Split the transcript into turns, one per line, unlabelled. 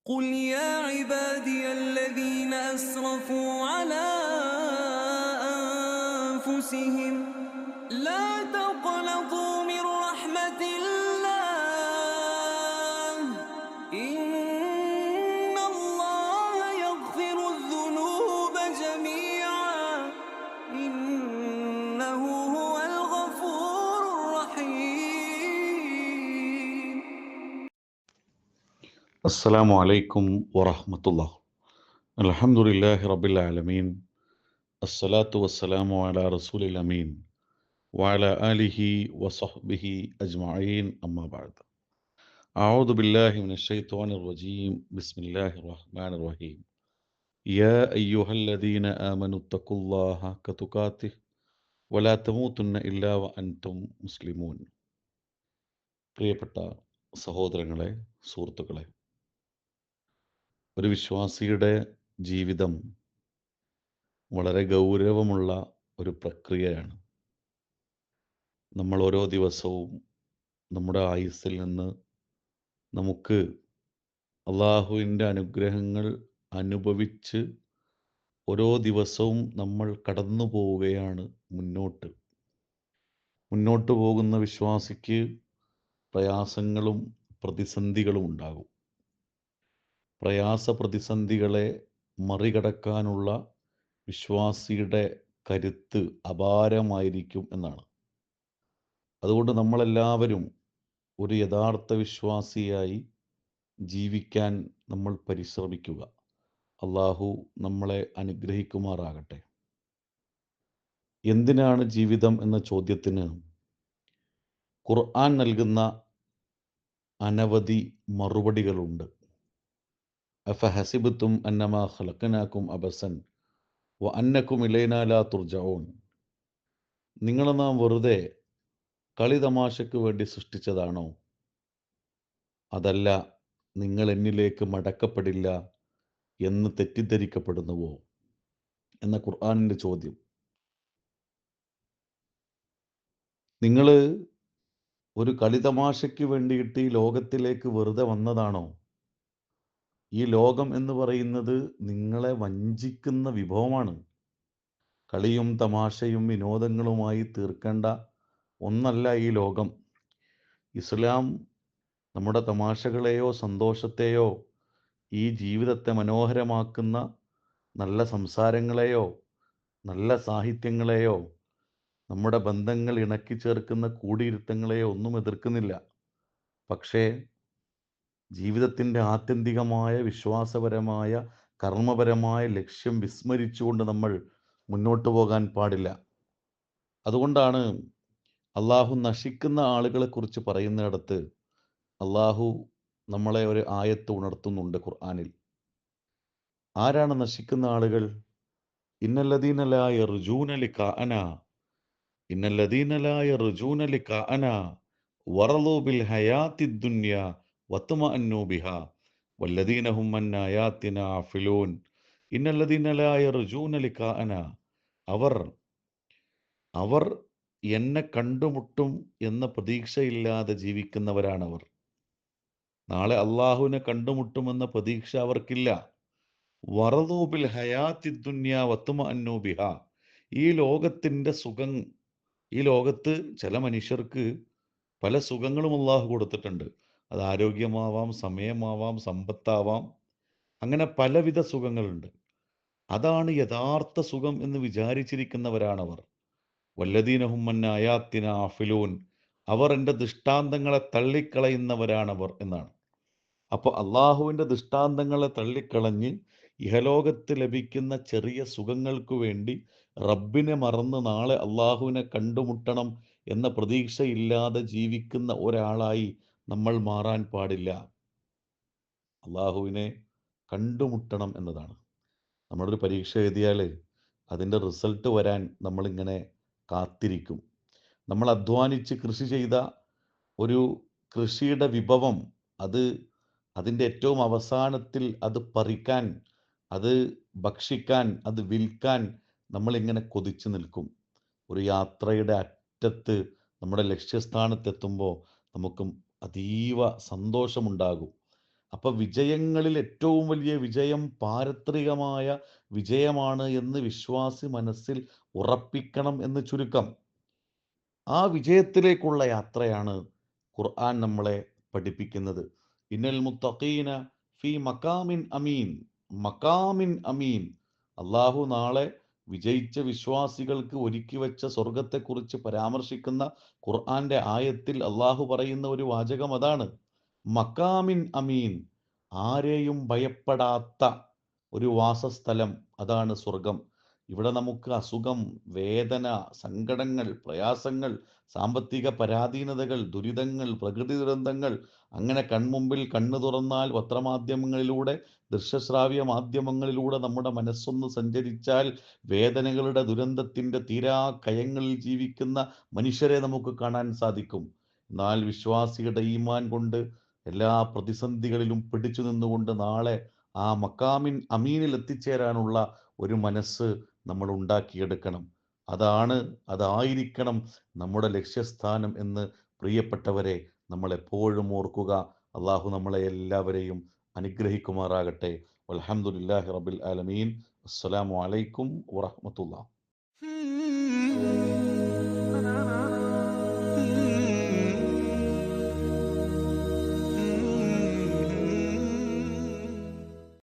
قل يا عبادي الذين أسرفوا على أنفسهم لا تقنطوا من رحمة الله إن الله يغفر الذنوب جميعا إنه هو الغفور الرحيم.
السلام عليكم ورحمة الله. الحمد لله رب العالمين. الصلاة والسلام على رسول الأمين وعلى آله وصحبه أجمعين أما بعد. أعوذ بالله من الشيطان الرجيم. بسم الله الرحمن الرحيم. يا أيها الذين آمنوا اتقوا الله حق تقاته ولا تموتن إلا وأنتم مسلمون. പ്രിയപ്പെട്ട സഹോദരങ്ങളെ, സുഹൃത്തുക്കളെ, ഒരു വിശ്വാസിയുടെ ജീവിതം വളരെ ഗൗരവമുള്ള ഒരു പ്രക്രിയയാണ്. നമ്മൾ ഓരോ ദിവസവും നമ്മുടെ ആയുസ്സിൽ നിന്ന് നമുക്ക് അള്ളാഹുവിൻ്റെ അനുഗ്രഹങ്ങൾ അനുഭവിച്ച് ഓരോ ദിവസവും നമ്മൾ കടന്നു പോവുകയാണ് മുന്നോട്ട് പോകുന്ന വിശ്വാസിക്ക് പ്രയാസങ്ങളും പ്രതിസന്ധികളും ഉണ്ടാകും. പ്രതിസന്ധികളെ മറികടക്കാനുള്ള വിശ്വാസിയുടെ കരുത്ത് അപാരമായിരിക്കും എന്നാണ്. അതുകൊണ്ട് നമ്മളെല്ലാവരും ഒരു യഥാർത്ഥ വിശ്വാസിയായി ജീവിക്കാൻ നമ്മൾ പരിശ്രമിക്കുക. അള്ളാഹു നമ്മളെ അനുഗ്രഹിക്കുമാറാകട്ടെ. എന്തിനാണ് ജീവിതം എന്ന ചോദ്യത്തിന് ഖുർആൻ നൽകുന്ന അനവധി മറുപടികളുണ്ട്. അഫഹസിബത്തും അന്നമാ ഖലഖനാകും അബസൻ വ അന്നകും ഇലൈനാ ലാ തുർജഊൻ. നിങ്ങളെ നാം വെറുതെ കളിതമാശയ്ക്ക് വേണ്ടി സൃഷ്ടിച്ചതാണോ? അതല്ല, നിങ്ങൾ എന്നിലേക്ക് മടക്കപ്പെടില്ല എന്ന് തെറ്റിദ്ധരിക്കപ്പെടുന്നുവോ എന്ന ഖുർആനിൻ്റെ ചോദ്യം. നിങ്ങൾ ഒരു കളിതമാശയ്ക്ക് വേണ്ടിയിട്ട് ഈ ലോകത്തിലേക്ക് വെറുതെ വന്നതാണോ? ഈ ലോകം എന്ന് പറയുന്നത് നിങ്ങളെ വഞ്ചിക്കുന്ന വിഭവമാണ്. കളിയും തമാശയും വിനോദങ്ങളുമായി തീർക്കേണ്ട ഒന്നല്ല ഈ ലോകം. ഇസ്ലാം നമ്മുടെ തമാശകളെയോ സന്തോഷത്തെയോ ഈ ജീവിതത്തെ മനോഹരമാക്കുന്ന നല്ല സംസാരങ്ങളെയോ നല്ല സാഹിത്യങ്ങളെയോ നമ്മുടെ ബന്ധങ്ങൾ ഇണക്കി ചേർക്കുന്ന കൂടിയിരുത്തങ്ങളെയോ ഒന്നും എതിർക്കുന്നില്ല. പക്ഷേ ജീവിതത്തിൻ്റെ ആത്യന്തികമായ വിശ്വാസപരമായ കർമ്മപരമായ ലക്ഷ്യം വിസ്മരിച്ചുകൊണ്ട് നമ്മൾ മുന്നോട്ട് പോകാൻ പാടില്ല. അതുകൊണ്ടാണ് അള്ളാഹു നശിക്കുന്ന ആളുകളെക്കുറിച്ച് പറയുന്നിടത്ത് അള്ളാഹു നമ്മളെ ഒരു ആയത്ത് ഉണർത്തുന്നുണ്ട് ഖുർആനിൽ. ആരാണ് നശിക്കുന്ന ആളുകൾ? ഇന്നല്ലദീന ലാ യർജൂന ലിഖാഅനാ വറളൂ ബിൽ ഹയാത്തിദ് ദുനിയ വത്മഅന്നു ബിഹാ വല്ലദീന ഹും അൻ ആയാതിനാ ഗാഫിലൂൻ. ഇന്നല്ലദീന ലാ യർജൂന ലിഖാഅനാ, അവർ എന്നെ കണ്ടുമുട്ടും എന്ന പ്രതീക്ഷയില്ലാതെ ജീവിക്കുന്നവരാണവർ. നാളെ അള്ളാഹുവിനെ കണ്ടുമുട്ടുമെന്ന പ്രതീക്ഷ അവർക്കില്ല. വറളൂ ബിൽ ഹയാത്തിദ് ദുനിയ വത്മഅന്നു ബിഹാ. ഈ ലോകത്തിൻ്റെ സുഖം, ഈ ലോകത്ത് ചില മനുഷ്യർക്ക് പല സുഖങ്ങളും അള്ളാഹു കൊടുത്തിട്ടുണ്ട്. അത് ആരോഗ്യമാവാം, സമയമാവാം, സമ്പത്താവാം, അങ്ങനെ പലവിധ സുഖങ്ങളുണ്ട്. അതാണ് യഥാർത്ഥ സുഖം എന്ന് വിചാരിച്ചിരിക്കുന്നവരാണവർ. വല്ലദീനഹും അൻ ആയാതിനാ ഗാഫിലൂൻ, അവർ എൻ്റെ ദൃഷ്ടാന്തങ്ങളെ തള്ളിക്കളയുന്നവരാണവർ എന്നാണ്. അപ്പോൾ അള്ളാഹുവിൻ്റെ ദൃഷ്ടാന്തങ്ങളെ തള്ളിക്കളഞ്ഞ് ഇഹലോകത്ത് ലഭിക്കുന്ന ചെറിയ സുഖങ്ങൾക്ക് വേണ്ടി റബ്ബിനെ മറന്ന് നാളെ അള്ളാഹുവിനെ കണ്ടുമുട്ടണം എന്ന പ്രതീക്ഷയില്ലാതെ ജീവിക്കുന്ന ഒരാളായി നമ്മൾ മാറാൻ പാടില്ല. അള്ളാഹുവിനെ കണ്ടുമുട്ടണം എന്നതാണ്. നമ്മളൊരു പരീക്ഷ എഴുതിയാൽ അതിൻ്റെ റിസൾട്ട് വരാൻ നമ്മളിങ്ങനെ കാത്തിരിക്കും. നമ്മൾ അധ്വാനിച്ച് കൃഷി ചെയ്ത ഒരു കൃഷിയുടെ വിഭവം, അതിൻ്റെ ഏറ്റവും അവസാനത്തിൽ അത് പറിക്കാൻ, അത് ഭക്ഷിക്കാൻ, അത് വിൽക്കാൻ നമ്മളിങ്ങനെ കൊതിച്ചു നിൽക്കും. ഒരു യാത്രയുടെ അറ്റത്ത് നമ്മുടെ ലക്ഷ്യസ്ഥാനത്തെത്തുമ്പോൾ നമുക്ക് അതീവ സന്തോഷമുണ്ടാകും. അപ്പൊ വിജയങ്ങളിൽ ഏറ്റവും വലിയ വിജയം പാരത്രികമായ വിജയമാണ് എന്ന് വിശ്വാസി മനസ്സിൽ ഉറപ്പിക്കണം എന്ന് ചുരുക്കം. ആ വിജയത്തിലേക്കുള്ള യാത്രയാണ് ഖുർആൻ നമ്മളെ പഠിപ്പിക്കുന്നത്. ഇന്നൽ മുത്തഖീന ഫി മക്കാമിൻ അമീൻ. മക്കാമിൻ അമീൻ. അള്ളാഹു നാളെ വിജയിച്ച വിശ്വാസികൾക്ക് ഒരുക്കി വെച്ച സ്വർഗത്തെക്കുറിച്ച് പരാമർശിക്കുന്ന ഖുർആന്റെ ആയത്തിൽ അള്ളാഹു പറയുന്ന ഒരു വാചകം അതാണ്. മക്കാമിൻ അമീൻ. ആരെയും ഭയപ്പെടാത്ത ഒരു വാസസ്ഥലം, അതാണ് സ്വർഗം. ഇവിടെ നമുക്ക് അസുഖം, വേദന, സങ്കടങ്ങൾ, പ്രയാസങ്ങൾ, സാമ്പത്തിക പരാധീനതകൾ, ദുരിതങ്ങൾ, പ്രകൃതി ദുരന്തങ്ങൾ, അങ്ങനെ കൺമുമ്പിൽ കണ്ണു തുറന്നാൽ പത്രമാധ്യമങ്ങളിലൂടെ, ദൃശ്യശ്രാവ്യ മാധ്യമങ്ങളിലൂടെ നമ്മുടെ മനസ്സൊന്ന് സഞ്ചരിച്ചാൽ വേദനകളുടെ ദുരന്തത്തിൻ്റെ തീരാ കയങ്ങളിൽ ജീവിക്കുന്ന മനുഷ്യരെ നമുക്ക് കാണാൻ സാധിക്കും. എന്നാൽ വിശ്വാസിയുടെ ഈമാൻ കൊണ്ട് എല്ലാ പ്രതിസന്ധികളിലും പിടിച്ചു നിന്നുകൊണ്ട് നാളെ ആ മക്കാമിൻ അമീനിൽ എത്തിച്ചേരാനുള്ള ഒരു മനസ്സ് നമ്മൾ ഉണ്ടാക്കിയെടുക്കണം. അതായിരിക്കണം നമ്മുടെ ലക്ഷ്യസ്ഥാനം എന്ന് പ്രിയപ്പെട്ടവരെ നമ്മൾ എപ്പോഴും ഓർക്കുക. അള്ളാഹു നമ്മളെ എല്ലാവരെയും അനുഗ്രഹിക്കുമാറാകട്ടെ. വൽഹംദുലില്ലാഹി റബ്ബിൽ ആലമീൻ. അസ്സലാമു അലൈക്കും വറഹ്മത്തുള്ളാഹി.